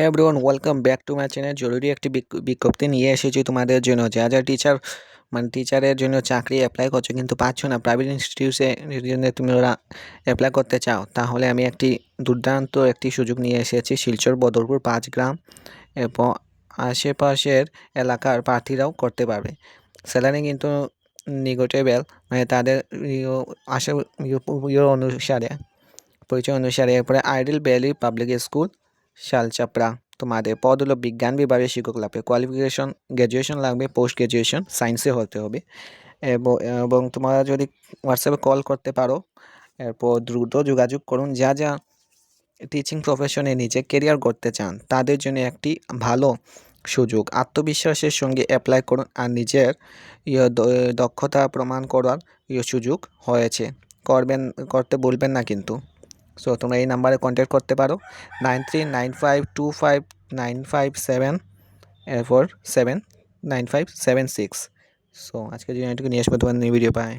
হ্যাঁ everyone, welcome back to my channel. জরুরি একটি বিজ্ঞপ্তি নিয়ে এসেছি তোমাদের জন্য। যা টিচারের জন্য চাকরি অ্যাপ্লাই করছো কিন্তু পাচ্ছ না, প্রাইভেট ইনস্টিটিউটের জন্য তুমি ওরা অ্যাপ্লাই করতে চাও, তাহলে আমি দুর্দান্ত একটি সুযোগ নিয়ে এসেছি। শিলচর, বদরপুর, 5 গ্রাম এবং আশেপাশের এলাকার প্রার্থীরাও করতে পারবে। স্যালারি কিন্তু নিগোটিয়েবল, মানে তাদের আশা অনুসারে, পরিচয় অনুসারে। এরপরে ideal valley public school, Salchapra. তোমাদের পদ হলো বিজ্ঞান বিভাগে শিক্ষক লাগবে, কোয়ালিফিকেশন গ্র্যাজুয়েশন লাগবে, পোস্ট গ্র্যাজুয়েশন সায়েন্সে হতে হবে। এবং তোমরা যদি হোয়াটসঅ্যাপে কল করতে পারো, এরপর দ্রুত যোগাযোগ করুন। যা টিচিং প্রফেশনে নিজে কেরিয়ার করতে চান তাদের জন্য একটি ভালো সুযোগ। আত্মবিশ্বাসের সঙ্গে অ্যাপ্লাই করুন আর নিজের দক্ষতা প্রমাণ করার সুযোগ হয়েছে। করতে বলবেন না কিন্তু। সো তোমরা এই নাম্বারে কন্ট্যাক্ট করতে পারো, 9395259576। সো আজকের জন্য এটুকু, নিয়ে আসবো তোমার নিউ ভিডিও পায়।